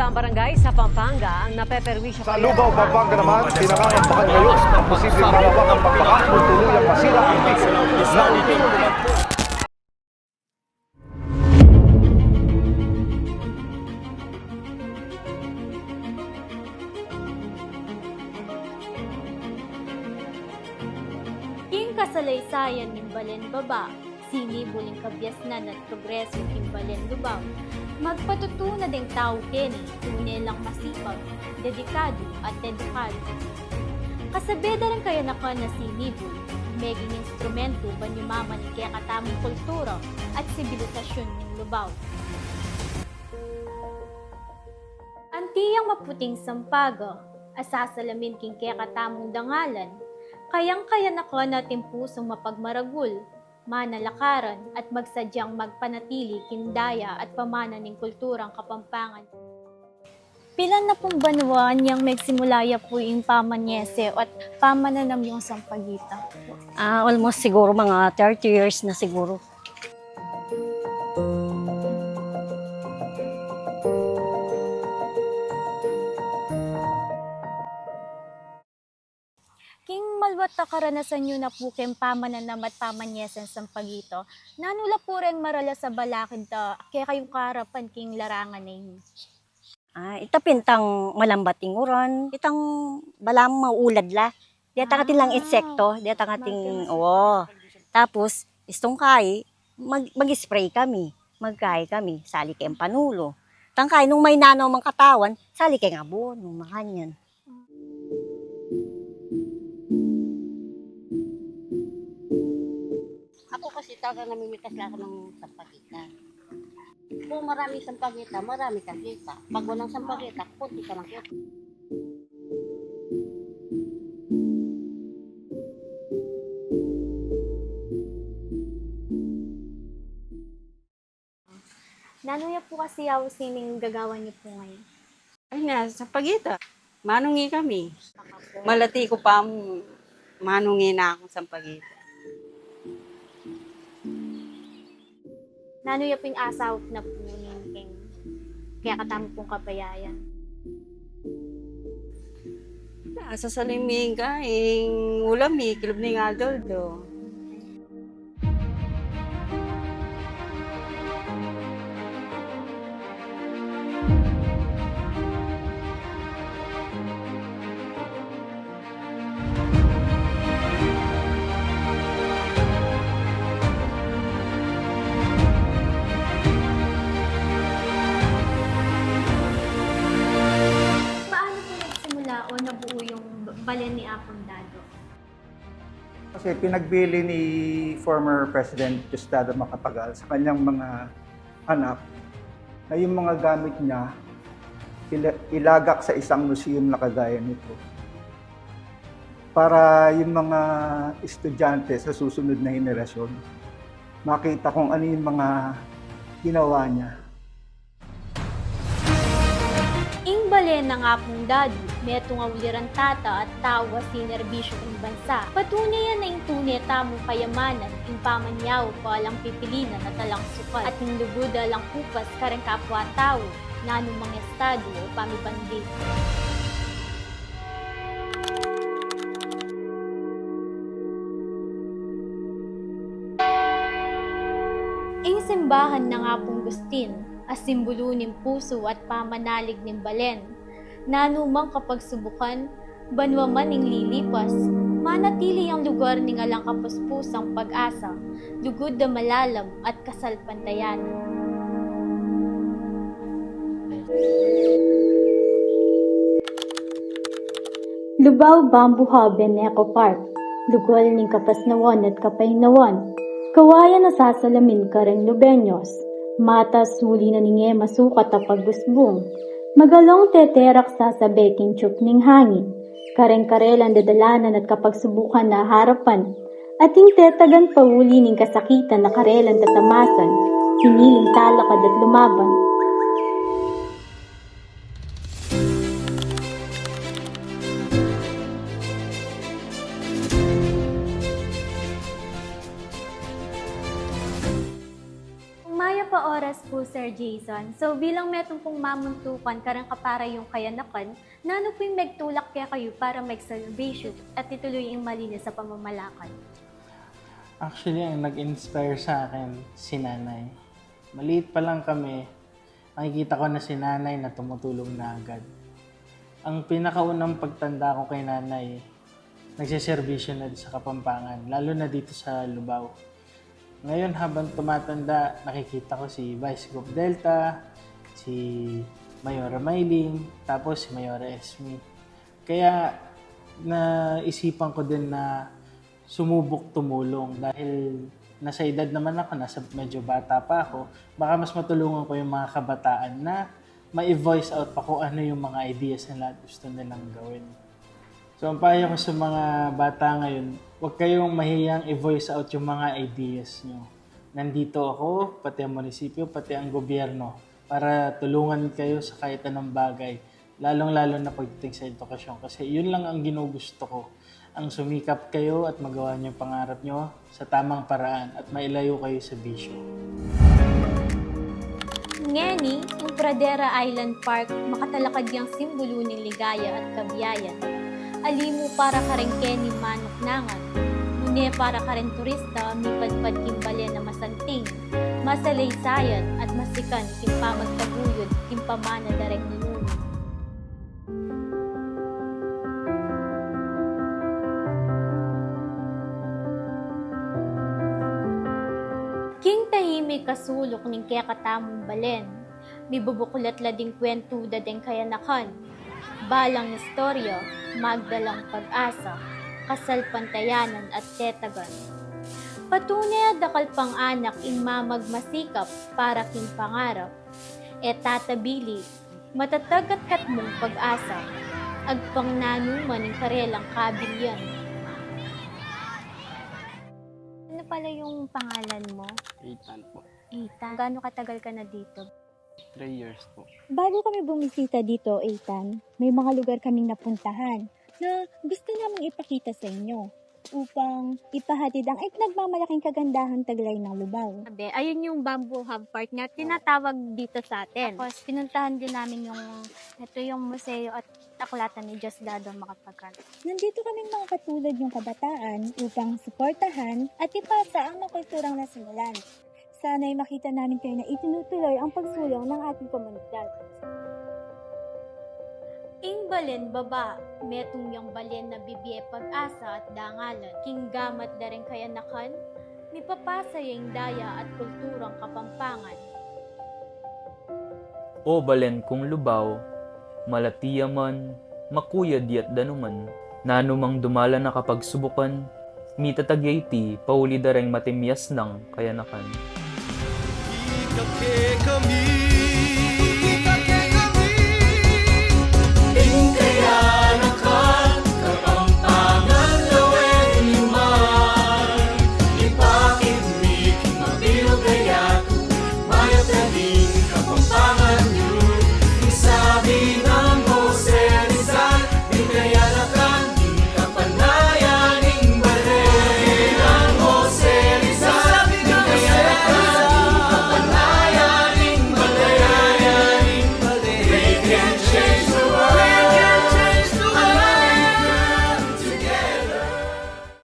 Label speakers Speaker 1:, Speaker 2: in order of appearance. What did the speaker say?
Speaker 1: ang barangay sa Pampanga ang napeperwisyo
Speaker 2: Sa Lubao, Pampanga naman, pinangangampakan ngayon ang posibleng malawak ang pagbaha kung tuluyang masira ang piso na
Speaker 3: King kasalaysayan ng Balen Baba, sinibuling kabyasnan at progreso ng Balen Lubao. Magpatutuna ding tao kini, tunay lang masipag, dedikado at edukado. Kasabeda rin kaya na ka na sinibul, meging instrumento banyumaman ni kaya katamang kultura at sibilisasyon ng Lubao. Antiyang maputing sampaga, asasalamin king kaya katamong dangalan, kayang-kaya na ko natin pusong mapagmaragul, manalakaran at magsadyang magpanatili kindaya at pamana ng kulturang Kapampangan. Pila na pong banwan yang magsimulaya po yung pamanyese at pamananam yung sampagita?
Speaker 4: Almost siguro mga 30 years na siguro.
Speaker 3: King malwata karanasan nyo na po kem pamananam at pamanyesen sampagito, nanula po rin marala sa balakid ta, kaya kayong karapan king larangan na yun.
Speaker 4: Itapintang malambating uran, itang balam maulad la. Diyata kating lang insekto, diyata kating, Tapos, istong kai, mag-spray kami, magkay kami, sali kayong panulo. Tangkay, nung may nanaw mang katawan, sali kayong abon, nung makanyan.
Speaker 5: Ako kasi talaga namimitas lang ako ng sampagita. Kung marami sampagita, marami kang kita. Pag walang sampagita, kunti ka lang kita.
Speaker 3: Nanuya po kasi yaw sining gagawan niyo po ngayon.
Speaker 6: Ay na, sa pagita. Manungi kami. Malati ko pa manungi na ako sa pagita.
Speaker 3: Nanuya po yung asaw na po ning king, kaya katamo pong kapayayan.
Speaker 6: Sa saliming ka, ulam kilob ni nga doldo.
Speaker 3: Paano po nagsimula o nabuo yung Balen ni Apong Dado?
Speaker 7: Kasi pinagbili ni former President Diosdado Macapagal sa kanyang mga anak na yung mga gamit niya ilagak sa isang museum na kagaya nito para yung mga estudyante sa susunod na henerasyon makita kung ano yung mga ginawa niya.
Speaker 3: Ing Balen ng Apong Dado, metong awliran tata at tawa sinerbisyo ng bansa. Patunayan na ing tunay tamong kayamanan, ing pamanyaw palang pipilinan at talang sukat, at ing lubuda lang kupas kareng kapwa tao, na anumang estado o pamibandi. Ing simbahan ng Apong Agustin, as simbolo ng puso at pamanalig ng Balen, na anumang kapag subukan, banwa man ing lilipas, manatili ang lugar ng alang kapuspusang pag-asa, lugod na malalam at kasalpantayan. Lubao Bamboo Hub and Eco Park, lugol ning kapasnawan at kapaynawan, kawayan na sasalamin kareng Lubenyos, matas muli na ninge masukat at paggusbong, magalong teterak sasabeking tiyup ning hangin, kareng karelan dadalanan at kapagsubukan na harapan, ating tetagan pauli ning kasakitan na karelan tatamasan, hiniling talakad at lumaban. Kada pa oras po, Sir Jason. So bilang metong pong mamuntukan, karang kapara yung kayanakan, nano po yung magtulak kaya kayo para mag-salvation at ituloy yung malinis sa pamamalakad?
Speaker 8: Actually, ang nag-inspire sa akin, si nanay. Maliit pa lang kami, nakikita ko na si nanay na tumutulong na agad. Ang pinakaunang pagtanda ko kay nanay, nagsiservisyo na sa Kapampangan, lalo na dito sa Lubao. Ngayon habang tumatanda, nakikita ko si Vice Gov Delta, si Mayora Mailing, tapos si Mayora Esme. Kaya naisipan ko din na sumubok tumulong dahil nasa edad naman ako, medyo bata pa ako, baka mas matulungan ko yung mga kabataan na ma-voice out pa kung ano yung mga ideas na lahat gusto nilang gawin. So ang payo ko sa mga bata ngayon, huwag kayong mahiyang i-voice out yung mga ideas nyo. Nandito ako, pati ang munisipyo, pati ang gobyerno para tulungan kayo sa kahit anong bagay, lalong-lalo na pagdating sa edukasyon. Kasi yun lang ang ginugusto ko, ang sumikap kayo at magawa niyo yung pangarap nyo sa tamang paraan at mailayo kayo sa bisyo.
Speaker 3: Ngeni, yung Pradera Island Park, makatalakad yung simbolo ng ligaya at kabiyayan. Alimu para karengkeni manok nangan. Nune para karen turista, mipadpad kimbale na masanting. Masalaysayan at masikan kimpamagtaguyod, kimpamana dareng ninuno. King tahimik kasulok ning kaya katamong balen. Mibubukulat lading kwento dadeng kayanakan. Balang istorya, magdalang pag-asa, kasal pantayanan at tetagan. Patunay dakal pang anak ing mamagmasikap para king pangarap. E tatabili, matatag at katmong pag-asa, agpang nanuman ing karelang kabilyan. Ano pala yung pangalan mo?
Speaker 9: Ethan po.
Speaker 3: Ethan. Gaano katagal ka na dito?
Speaker 9: 3 years po.
Speaker 10: Bago kami bumisita dito, Ethan, may mga lugar kaming napuntahan na gusto namang ipakita sa inyo upang ipahatid ang nagmamalaking kagandahan taglay ng Lubao.
Speaker 3: Sabi, ayun yung Bamboo Hub Park na tinatawag dito sa atin. Tapos pinuntahan din namin ito yung museo at taklatan ni Diosdado Macapagal.
Speaker 10: Nandito kaming mga katulad yung kabataan upang suportahan at ipasa ang mga kulturang nasimulan. Sana'y makita namin kayo na itinutuloy ang pagsulong ng ating komunidad.
Speaker 3: Ing balen baba, metong yung balen na bibiye pag-asa at dangalan. King gamat da rin kayanakan, mipapasa yung daya at kulturang Kapampangan.
Speaker 11: O balen kung Lubao, malatiya man, makuya diat danuman, nanumang dumala na kapag subukan, mitatagyayti, pauli dareng matimyas ng kayanakan.
Speaker 12: Ikake kami